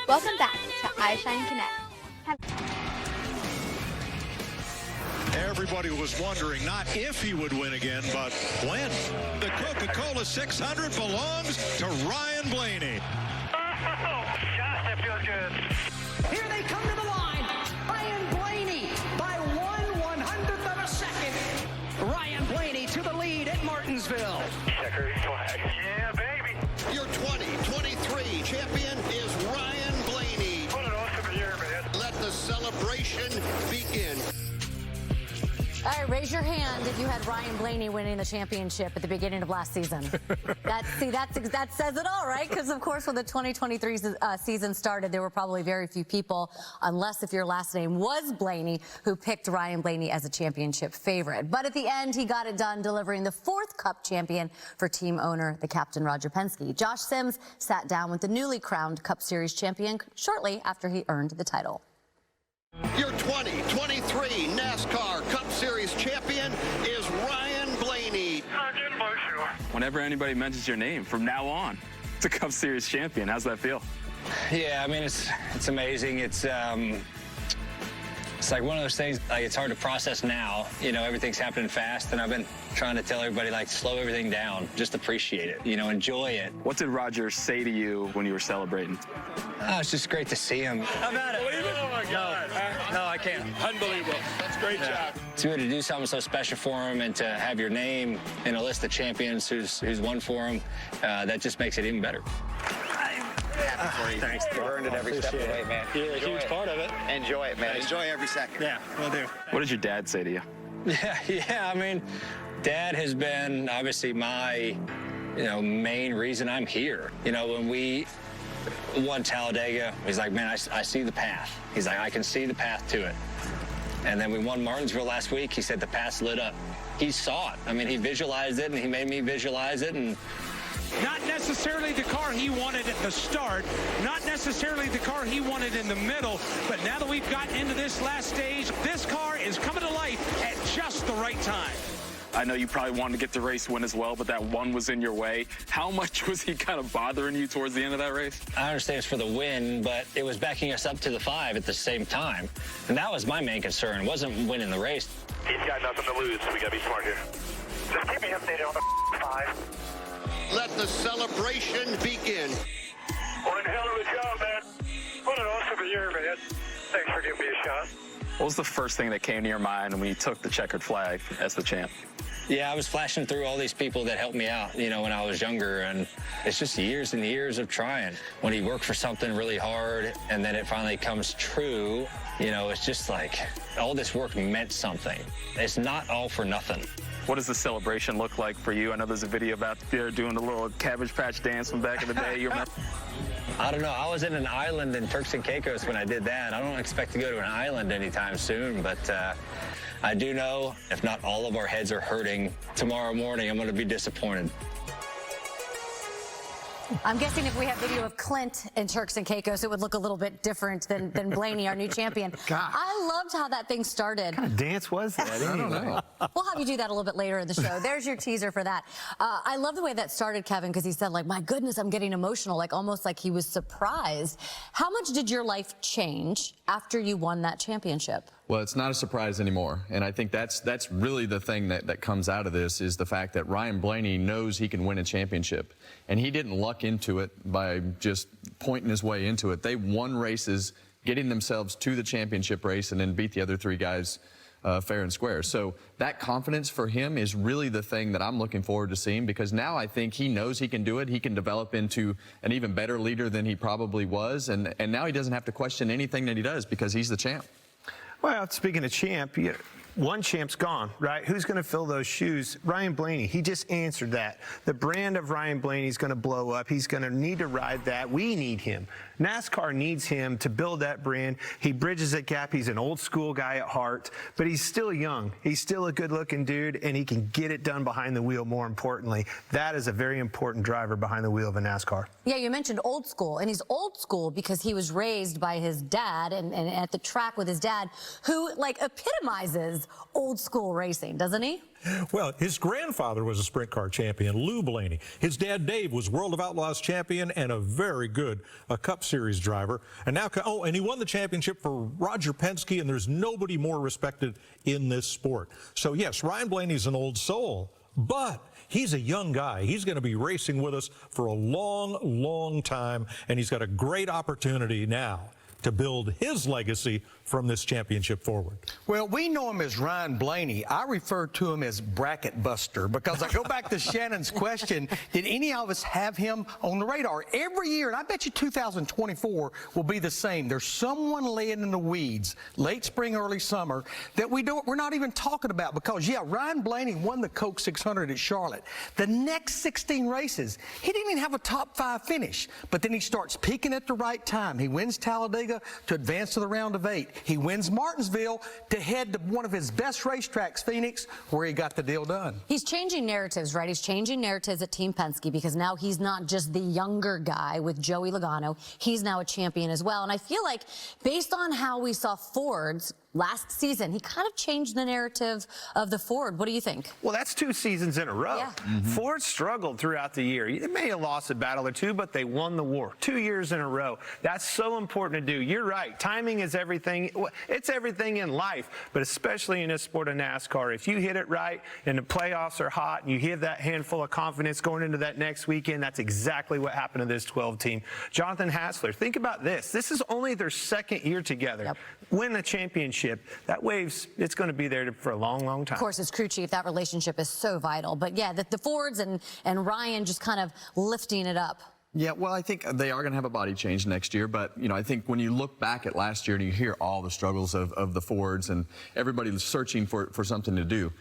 Welcome back to iShine Connect. Everybody was wondering not if he would win again, but when. The Coca-Cola 600 belongs to Ryan Blaney. Gosh, that feels good. Here they come to the line. Ryan Blaney by 1/100th of a second. Ryan Blaney to the lead at Martinsville. Checker flag. Yeah, baby. Your 2023 champion is Ryan Blaney. What an awesome year, man. Let the celebration begin. All right, raise your hand if you had Ryan Blaney winning the championship at the beginning of last season. That says it all, right? Because, of course, when the 2023 season started, there were probably very few people, unless if your last name was Blaney, who picked Ryan Blaney as a championship favorite. But at the end, he got it done, delivering the 4th Cup champion for team owner, the captain, Roger Penske. Josh Sims sat down with the newly crowned Cup Series champion shortly after he earned the title. Your 2023 NASCAR Cup Series champion is Ryan Blaney. I'm getting emotional. Whenever anybody mentions your name, from now on, it's a Cup Series champion. How's that feel? Yeah, I mean, it's amazing. It's like one of those things, like, it's hard to process now. You know, everything's happening fast, and I've been trying to tell everybody, like, slow everything down. Just appreciate it, you know, enjoy it. What did Roger say to you when you were celebrating? Oh, it's just great to see him. I'm at it. Oh, my God. No, I can't. Unbelievable. That's a great job. To be able to do something so special for him and to have your name in a list of champions who's won for him, that just makes it even better. Thanks. You earned it every step of the way, man. You're a huge part of it. Enjoy it, man. Enjoy every second. Yeah, will do. What did your dad say to you? Yeah, I mean, Dad has been obviously my, main reason I'm here. You know, when we won Talladega, he's like, man, I see the path. He's like, I can see the path to it. And then we won Martinsville last week. He said the path's lit up. He saw it. I mean, he visualized it, and he made me visualize it, and not necessarily the car he wanted at the start, not necessarily the car he wanted in the middle, but now that we've gotten into this last stage, this car is coming to life at just the right time. I know you probably wanted to get the race win as well, but that one was in your way. How much was he kind of bothering you towards the end of that race? I understand it's for the win, but it was backing us up to the 5 at the same time. And that was my main concern. It wasn't winning the race. He's got nothing to lose, so we got to be smart here. Just keep me updated on the 5. Let the celebration begin. One hell of a job, man. What an awesome year, man. Thanks for giving me a shot. What was the first thing that came to your mind when you took the checkered flag as the champ? Yeah, I was flashing through all these people that helped me out, when I was younger, and it's just years and years of trying. When you work for something really hard and then it finally comes true, it's just like all this work meant something. It's not all for nothing. What does the celebration look like for you? I know there's a video about there doing a little Cabbage Patch dance from back in the day. You remember? I don't know. I was in an island in Turks and Caicos when I did that. I don't expect to go to an island anytime soon, but I do know if not all of our heads are hurting tomorrow morning, I'm going to be disappointed. I'm guessing if we have video of Clint in Turks and Caicos, it would look a little bit different than Blaney, our new champion. God. I loved how that thing started. What kind of dance was that? I don't know. We'll have you do that a little bit later in the show. There's your teaser for that. I love the way that started, Kevin, because he said, like, my goodness, I'm getting emotional, like almost like he was surprised. How much did your life change after you won that championship? Well, it's not a surprise anymore, and I think that's really the thing that comes out of this is the fact that Ryan Blaney knows he can win a championship, and he didn't luck into it by just pointing his way into it. They won races, getting themselves to the championship race, and then beat the other 3 guys fair and square. So that confidence for him is really the thing that I'm looking forward to seeing, because now I think he knows he can do it. He can develop into an even better leader than he probably was, and now he doesn't have to question anything that he does because he's the champ. Well, speaking of champ, one champ's gone, right? Who's going to fill those shoes? Ryan Blaney. He just answered that. The brand of Ryan Blaney is going to blow up. He's going to need to ride that. We need him. NASCAR needs him to build that brand. He bridges that gap. He's an old school guy at heart, but he's still young. He's still a good-looking dude, and he can get it done behind the wheel, more importantly. That is a very important driver behind the wheel of a NASCAR. Yeah, you mentioned old school, and he's old school because he was raised by his dad and at the track with his dad, who, like, epitomizes is old school racing, doesn't he? Well, his grandfather was a sprint car champion, Lou Blaney. His dad, Dave, was World of Outlaws champion and a very good Cup Series driver. And now, and he won the championship for Roger Penske, and there's nobody more respected in this sport. So, yes, Ryan Blaney's an old soul, but he's a young guy. He's going to be racing with us for a long, long time, and he's got a great opportunity now to build his legacy from this championship forward. Well, we know him as Ryan Blaney. I refer to him as Bracket Buster because I go back to Shannon's question, did any of us have him on the radar? Every year, and I bet you 2024 will be the same. There's someone laying in the weeds, late spring, early summer, that we're not even talking about because, yeah, Ryan Blaney won the Coke 600 at Charlotte. The next 16 races, he didn't even have a top 5 finish, but then he starts peaking at the right time. He wins Talladega to advance to the round of 8. He wins Martinsville to head to one of his best racetracks, Phoenix, where he got the deal done. He's changing narratives, right? He's changing narratives at Team Penske because now he's not just the younger guy with Joey Logano. He's now a champion as well. And I feel like based on how we saw Ford's last season, he kind of changed the narrative of the Ford. What do you think? Well, that's 2 seasons in a row. Yeah. Ford struggled throughout the year. They may have lost a battle or 2, but they won the war 2 years in a row. That's so important to do. You're right. Timing is everything. It's everything in life, but especially in this sport of NASCAR. If you hit it right and the playoffs are hot and you have that handful of confidence going into that next weekend, that's exactly what happened to this 12 team. Jonathan Hassler, think about this. This is only their 2nd year together. Yep. Win the championship. That wave's, it's going to be there for a long, long time. Of course, as crew chief, that relationship is so vital. But yeah, the Fords and Ryan just kind of lifting it up. Yeah, well, I think they are going to have a body change next year. But, you know, I think when you look back at last year and you hear all the struggles of the Fords and everybody searching for something to do,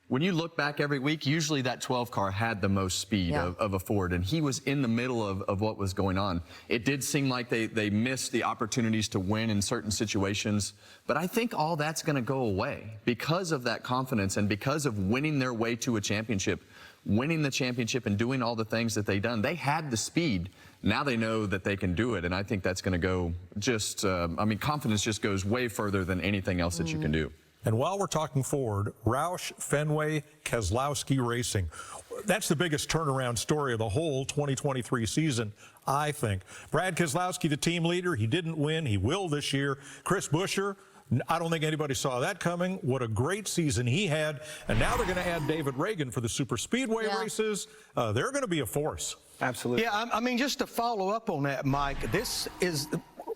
when you look back every week, usually that 12 car had the most speed of a Ford, and he was in the middle of what was going on. It did seem like they missed the opportunities to win in certain situations, but I think all that's going to go away because of that confidence and because of winning their way to a championship, winning the championship and doing all the things that they've done. They had the speed. Now they know that they can do it, and I think that's going to go just, I mean, confidence just goes way further than anything else that you can do. And while we're talking Ford, Roush Fenway Keselowski Racing. That's the biggest turnaround story of the whole 2023 season, I think. Brad Keselowski, the team leader, he didn't win. He will this year. Chris Buescher, I don't think anybody saw that coming. What a great season he had. And now they're going to add David Reagan for the super speedway races. They're going to be a force. Absolutely. Yeah, I mean, just to follow up on that, Mike, this is...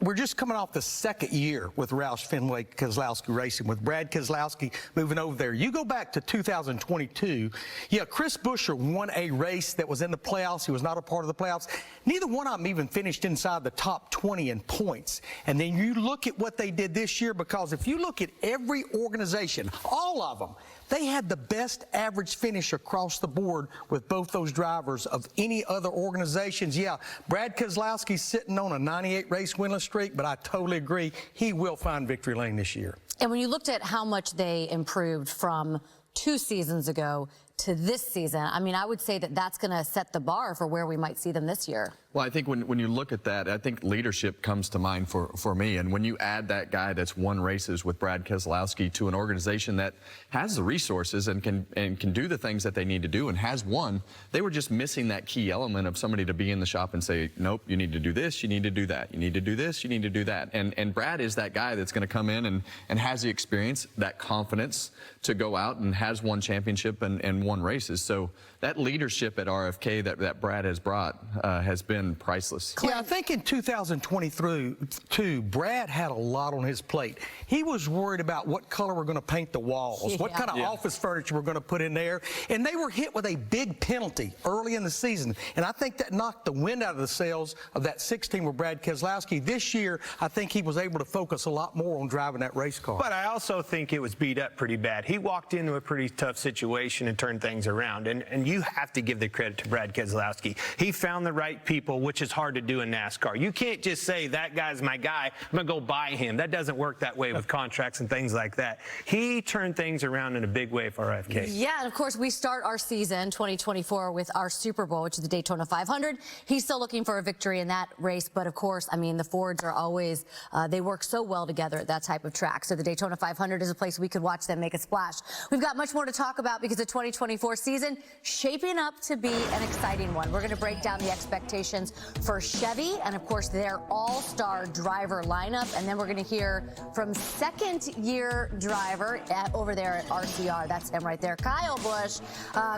We're just coming off the 2nd year with Roush Fenway Keselowski Racing, with Brad Keselowski moving over there. You go back to 2022, yeah, Chris Buescher won a race that was in the playoffs. He was not a part of the playoffs. Neither one of them even finished inside the top 20 in points. And then you look at what they did this year, because if you look at every organization, all of them, they had the best average finish across the board with both those drivers of any other organizations. Yeah, Brad Keselowski's sitting on a 98 race winless streak, but I totally agree. He will find victory lane this year. And when you looked at how much they improved from 2 seasons ago to this season, I mean, I would say that that's going to set the bar for where we might see them this year. Well, I think when you look at that, I think leadership comes to mind for me. And when you add that guy that's won races with Brad Keselowski to an organization that has the resources and can do the things that they need to do and has won, they were just missing that key element of somebody to be in the shop and say, nope, you need to do this, you need to do that, you need to do this, you need to do that. And Brad is that guy that's going to come in and has the experience, that confidence to go out and has won championship and won races. So that leadership at RFK that Brad has brought has been priceless. Yeah, I think in 2023, Brad had a lot on his plate. He was worried about what color we're going to paint the walls, what kind of office furniture we're going to put in there, and they were hit with a big penalty early in the season, and I think that knocked the wind out of the sails of that 16 with Brad Keselowski. This year, I think he was able to focus a lot more on driving that race car. But I also think it was beat up pretty bad. He walked into a pretty tough situation and turned things around, and you have to give the credit to Brad Keselowski. He found the right people, which is hard to do in NASCAR. You can't just say, that guy's my guy, I'm going to go buy him. That doesn't work that way with contracts and things like that. He turned things around in a big way for RFK. Yeah, and of course, we start our season 2024 with our Super Bowl, which is the Daytona 500. He's still looking for a victory in that race, but of course, I mean, the Fords are always, they work so well together at that type of track. So the Daytona 500 is a place we could watch them make a splash. We've got much more to talk about because the 2024 season shaping up to be an exciting one. We're going to break down the expectations for Chevy and, of course, their all-star driver lineup. And then we're going to hear from second-year driver over there at RCR. That's him right there, Kyle Busch.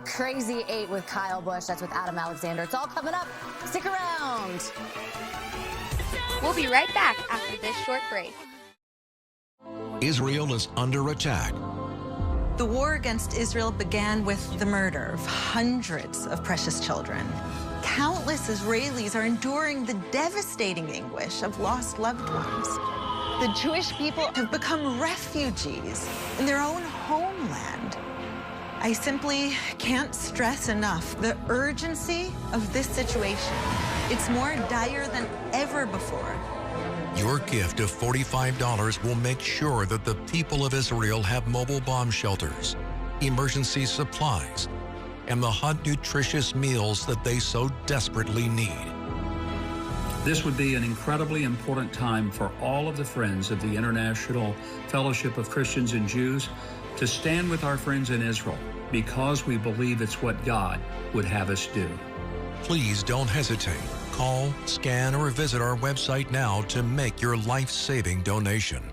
Crazy 8 with Kyle Busch. That's with Adam Alexander. It's all coming up. Stick around. We'll be right back after this short break. Israel is under attack. The war against Israel began with the murder of hundreds of precious children. Countless Israelis are enduring the devastating anguish of lost loved ones. The Jewish people have become refugees in their own homeland. I simply can't stress enough the urgency of this situation. It's more dire than ever before. Your gift of $45 will make sure that the people of Israel have mobile bomb shelters, emergency supplies, and the hot, nutritious meals that they so desperately need. This would be an incredibly important time for all of the friends of the International Fellowship of Christians and Jews to stand with our friends in Israel because we believe it's what God would have us do. Please don't hesitate. Call, scan, or visit our website now to make your life-saving donation.